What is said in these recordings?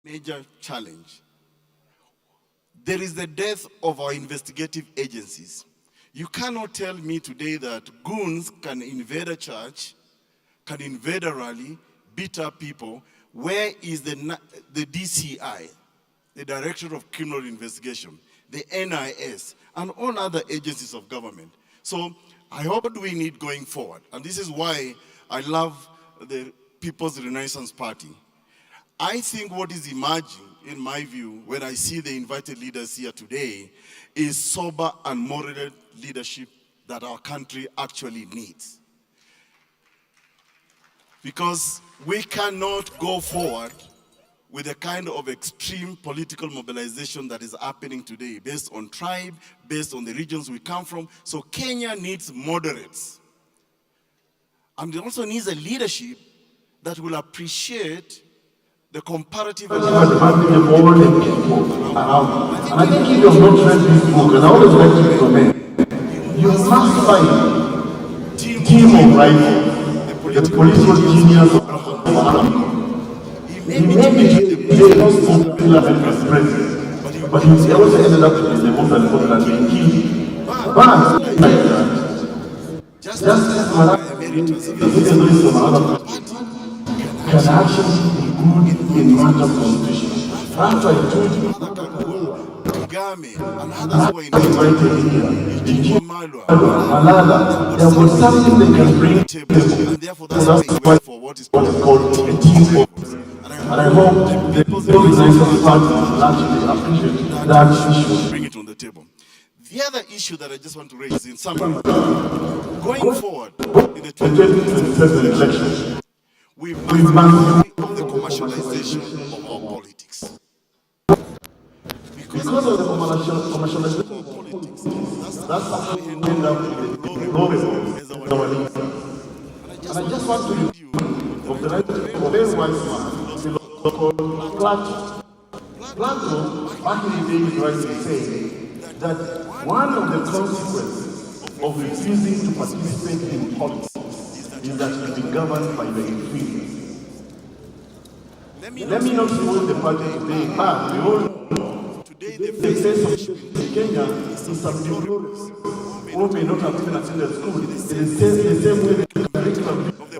major challenge. There is the death of our investigative agencies. You cannot tell me today that goons can invade a church, can invade a rally, beat up people. Where is the DCI, the Director of Criminal Investigation, the NIS, and all other agencies of government? So I hope we need going forward. And this is why I love the People's Renaissance Party. I think what is emerging, in my view, when I see the invited leaders here today, is sober and moral leadership that our country actually needs. Because we cannot go forward with the kind of extreme political mobilization that is happening today, based on tribe, based on the regions we come from. So Kenya needs moderates. And it also needs a leadership that will appreciate the comparative. And I think if you have not read this book, and I always like to recommend, you must find team of rivals, the political genius of he may be the most popular president, but he also ended up in the most unpopular being killed. But just as can actually be good in matters of constitution. That's why I told you. There was something they can bring to the table. That's why for what is called a team focus. And I hope the people in the party will actually appreciate that issue. Bring it on the table. The other issue that I just want to raise in summary, going forward in the 2027 election, we must be on the commercialization of our politics. Because of the commercialization of politics, that's how we end up with the global as our leader. And I just want to read you of the right of a very wise man, called Plato. Plato, back in the day, he rightly saying that one of the consequences of refusing to participate in politics is that you be governed by the inferiors. Let me not spoil the party today, but we all know today the face of Kenya is subdeplorable. Who may not have even attended school, it is the same way the curriculum of the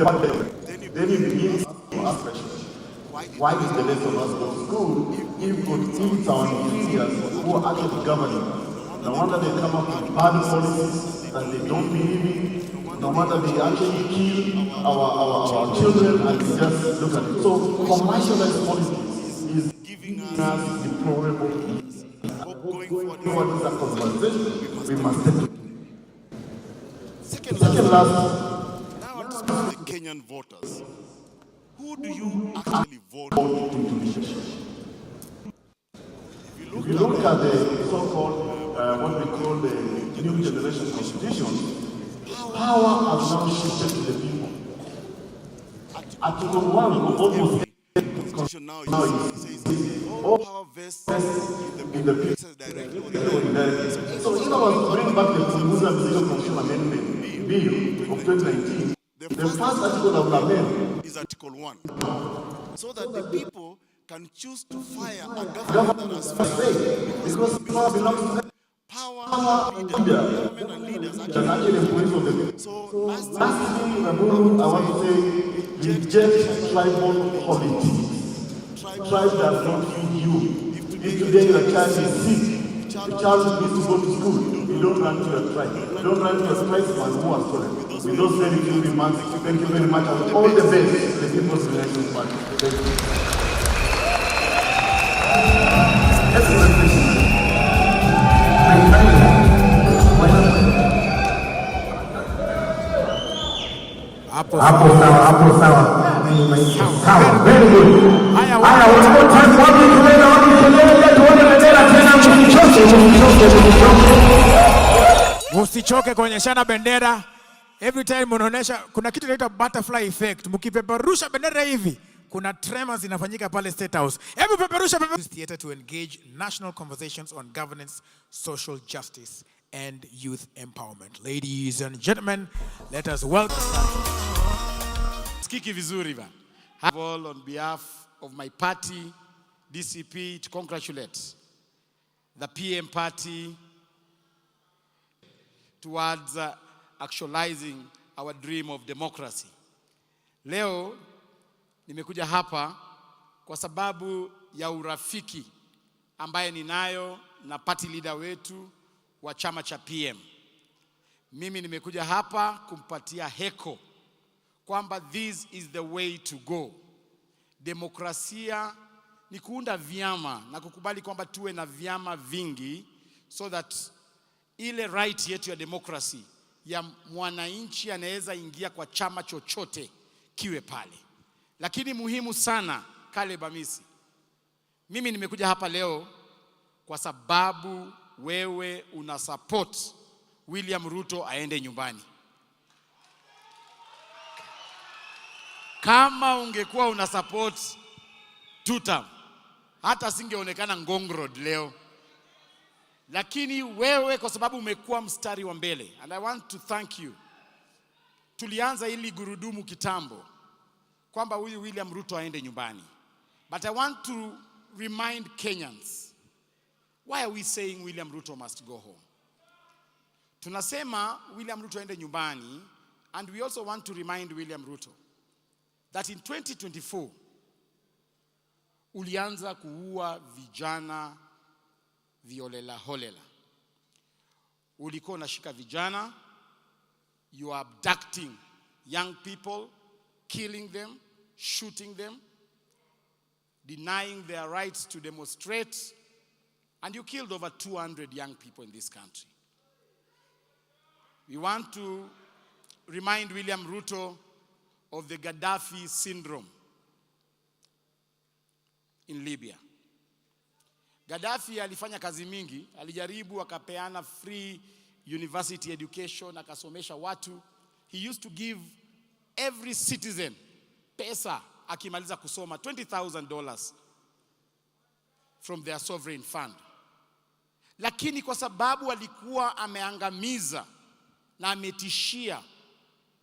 party. Then you begin to ask questions. Why is the rest of us go to school if it's our inferiors who are actually governing? No wonder they come up with bad policies that they don't believe in. No matter they actually kill our children and just look at it. So commercialized politics is giving us deplorable needs. Going forward with that conversation, we must take it. Second last, now I want to speak to the Kenyan voters. Who do you actually vote into leadership? If you look at the so-called, what we call the new generation constitution, power has now shifted to the people. Article 1 of almost the constitution now is all power vests in the people directly. So in our bring back the Punguza Legal Constitution Amendment Bill of 2019, the first article of the amendment is Article 1, so that the people can choose to fire a government that has failed, because power belongs to them. Power government and leaders actually employees of them. So lastly, I want to say, reject tribal politics. Tribe does not feed you. If today your child is sick, the child needs to go to school, you don't run to your tribe. You don't run to your tribesman who has stolen. With those very few remarks, thank you very much, and all the best to the People's Renaissance Party. Thank you. Hapo sawa. Very good. Haya, one more time, tuone bendera tena, msichoke kuonyeshana bendera. Every time unaonesha, kuna kitu inaitwa butterfly effect. Mkipeperusha bendera hivi, kuna tremors inafanyika pale State House. Hebu peperusha theater to engage national conversations on governance, social justice and youth empowerment. Ladies and gentlemen, let us welcome Skiki vizuri ba. On behalf of my party, DCP, to congratulate the PM party towards actualizing our dream of democracy. Leo nimekuja hapa kwa sababu ya urafiki ambaye ninayo na party leader wetu wa chama cha PM. Mimi nimekuja hapa kumpatia heko kwamba this is the way to go. Demokrasia ni kuunda vyama na kukubali kwamba tuwe na vyama vingi so that ile right yetu ya demokrasi ya mwananchi anaweza ingia kwa chama chochote kiwe pale. Lakini muhimu sana Kale Bamisi, mimi nimekuja hapa leo kwa sababu wewe una support William Ruto aende nyumbani. Kama ungekuwa una support tuta, hata singeonekana Ngong Road leo. Lakini wewe kwa sababu umekuwa mstari wa mbele, and I want to thank you. Tulianza ili gurudumu kitambo kwamba huyu William Ruto aende nyumbani. But I want to remind Kenyans, why are we saying William Ruto must go home? Tunasema William Ruto aende nyumbani, and we also want to remind William Ruto that in 2024 ulianza kuua vijana violela holela. Ulikuwa unashika vijana, you are abducting young people, killing them, shooting them, denying their rights to demonstrate, and you killed over 200 young people in this country. We want to remind William Ruto of the Gaddafi syndrome in Libya. Gaddafi alifanya kazi mingi, alijaribu akapeana free university education, akasomesha watu. He used to give every citizen pesa akimaliza kusoma, $20,000 from their sovereign fund. Lakini kwa sababu alikuwa ameangamiza na ametishia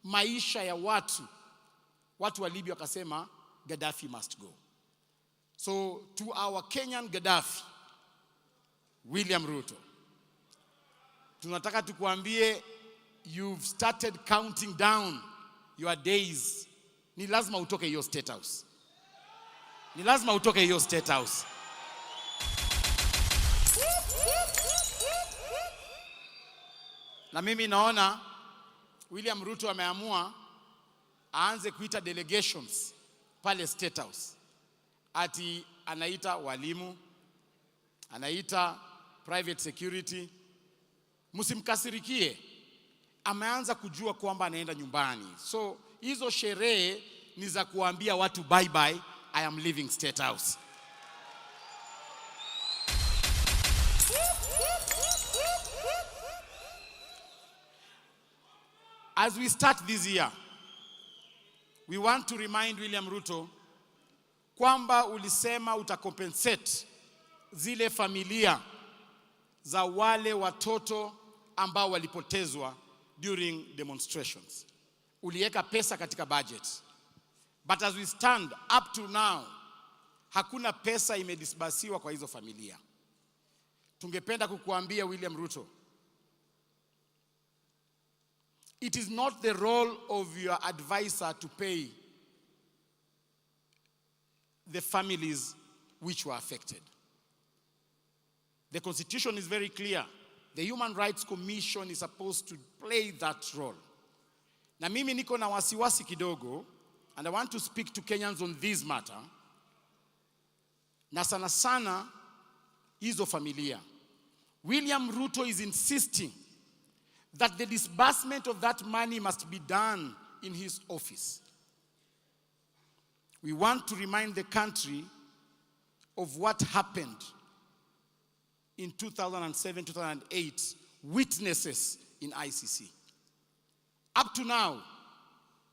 maisha ya watu wa Libya wakasema Gaddafi must go. So to our Kenyan Gaddafi, William Ruto, tunataka tukuambie, you've started counting down your days. Ni lazima utoke hiyo state house. Ni lazima utoke hiyo state house. Na mimi naona William Ruto ameamua aanze kuita delegations pale state house. Ati anaita walimu, anaita private security. Msimkasirikie, ameanza kujua kwamba anaenda nyumbani. So hizo sherehe ni za kuambia watu bye bye, I am leaving state house. As we start this year, we want to remind William Ruto kwamba ulisema utakompensate zile familia za wale watoto ambao walipotezwa during demonstrations. Uliweka pesa katika budget. But as we stand up to now, hakuna pesa imedisbasiwa kwa hizo familia. Tungependa kukuambia William Ruto, it is not the role of your advisor to pay the families which were affected. The Constitution is very clear. The Human Rights Commission is supposed to play that role. Na mimi niko na wasiwasi kidogo, and I want to speak to Kenyans on this matter. Na sana sana hizo familia. William Ruto is insisting that the disbursement of that money must be done in his office. We want to remind the country of what happened in 2007-2008, witnesses in ICC. Up to now,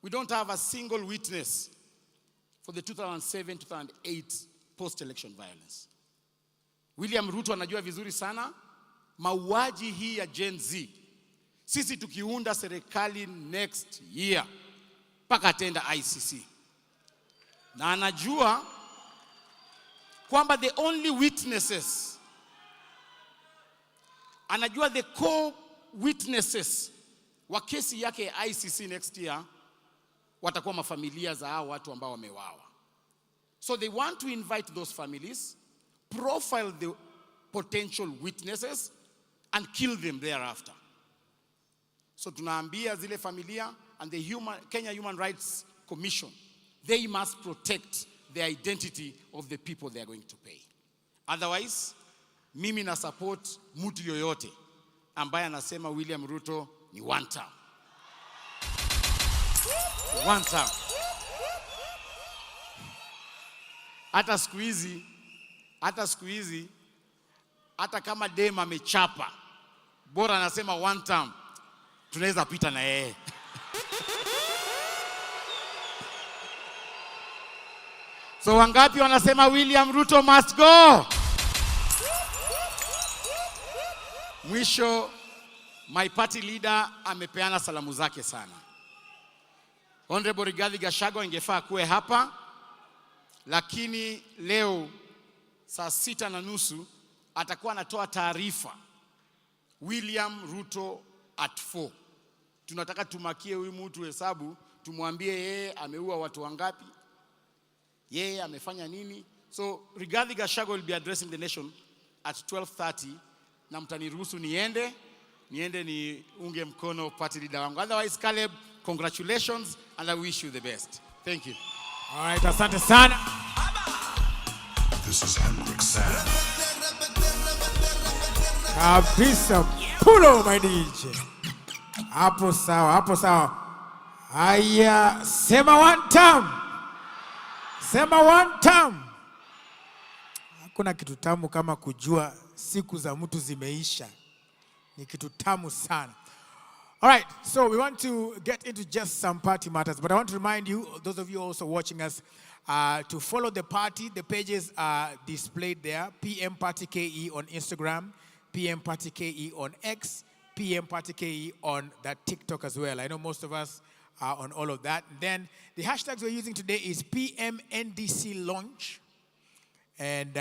we don't have a single witness for the 2007-2008 post-election violence. William Ruto anajua vizuri sana mauaji hii ya Gen Z. Sisi tukiunda serikali next year, paka tenda ICC. Na anajua kwamba the only witnesses, anajua the core witnesses wa kesi yake ya ICC next year watakuwa mafamilia za hao watu ambao wamewawa. So they want to invite those families, profile the potential witnesses and kill them thereafter. So tunaambia zile familia and the Kenya Human Rights Commission, they must protect the identity of the people they are going to pay. Otherwise, mimi na support mtu yoyote ambaye anasema William Ruto ni one term. One term. Hata siku hizi, hata kama dem amechapa, bora anasema one term, tunaweza pita na yeye. So wangapi wanasema William Ruto must go? Mwisho, my party leader amepeana salamu zake sana. Honorable Rigathi Gachagua ingefaa kuwe hapa, lakini leo saa 6:30 atakuwa anatoa taarifa William Ruto at 4. Tunataka tumakie huyu mtu hesabu, tumwambie yeye ameua watu wangapi, yeye amefanya nini. So Rigathi Gachagua will be addressing the nation at 12:30, na mtaniruhusu niende ni unge mkono party leader wangu. Otherwise, Caleb, congratulations and I wish you the best. Thank you. All right, asante sana. This is Hendrik Sam. Kabisa pulo my DJ. Hapo sawa. Haya, sema one time. Sema one time. Hakuna kitu tamu kama kujua siku za mtu zimeisha. Ni kitu tamu sana. All right, so we want to get into just some party matters, but I want to remind you, those of you also watching us, to follow the party. The pages are displayed there. PM Party KE on Instagram, PM Party KE on X, PM Party KE on that TikTok as well. I know most of us are on all of that. And then the hashtags we're using today is PM NDC launch and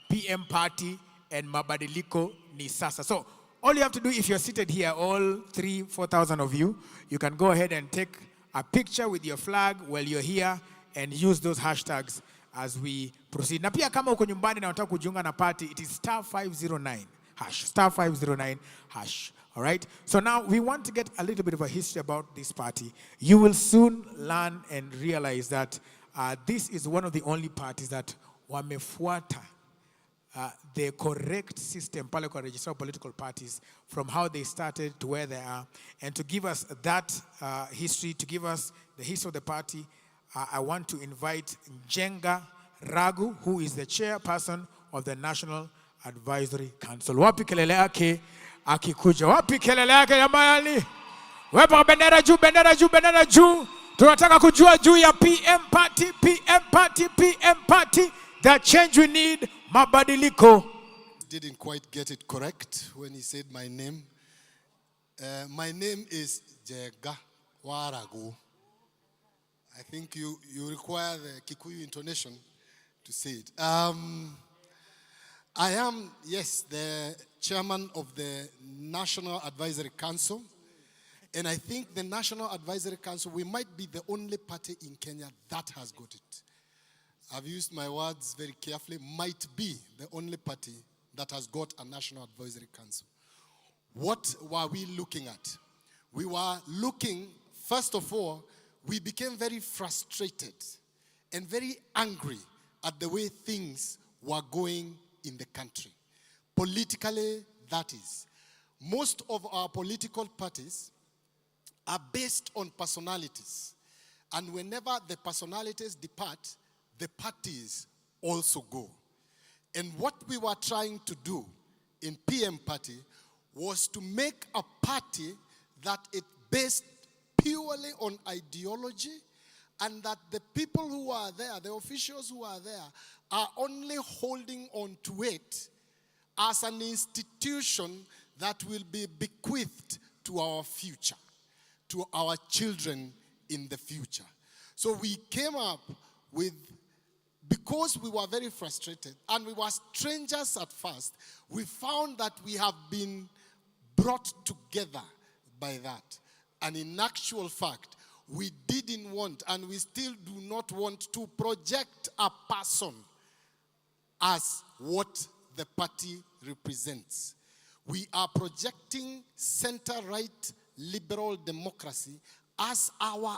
PM Party and Mabadiliko ni sasa. So all you have to do, if you're seated here, all 3,000-4,000 of you, you can go ahead and take a picture with your flag while you're here and use those hashtags as we proceed. Na pia kama uko nyumbani na unataka kujiunga na party, it is *509#, *509#. All right? So now we want to get a little bit of a history about this party. You will soon learn and realize that this is one of the only parties that wamefuata the correct system pale kwa register of political parties from how they started to where they are. And to give us that history, to give us the history of the party, I want to invite Njenga Ragu, who is the chairperson of the National Advisory Council. Wapi kelele yake akikuja? Wapi kelele yake jamani? Wepa bendera juu, bendera juu, bendera juu. Tunataka kujua juu ya PM Party, PM Party, PM Party. The change we need, mabadiliko. Didn't quite get it correct when he said my name. My name is Jega Waragu. I think you require the Kikuyu intonation to say it. I am, yes, the chairman of the National Advisory Council. And I think the National Advisory Council, we might be the only party in Kenya that has got it. I've used my words very carefully, might be the only party that has got a National Advisory Council. What were we looking at? We were looking, first of all, we became very frustrated and very angry at the way things were going in the country. Politically, that is. Most of our political parties are based on personalities. And whenever the personalities depart, the parties also go. And what we were trying to do in PM Party was to make a party that it based purely on ideology, and that the people who are there, the officials who are there, are only holding on to it as an institution that will be bequeathed to our future, to our children in the future. So we came up with because we were very frustrated and we were strangers at first, we found that we have been brought together by that. And in actual fact, we didn't want, and we still do not want, to project a person as what the party represents. We are projecting center-right liberal democracy as our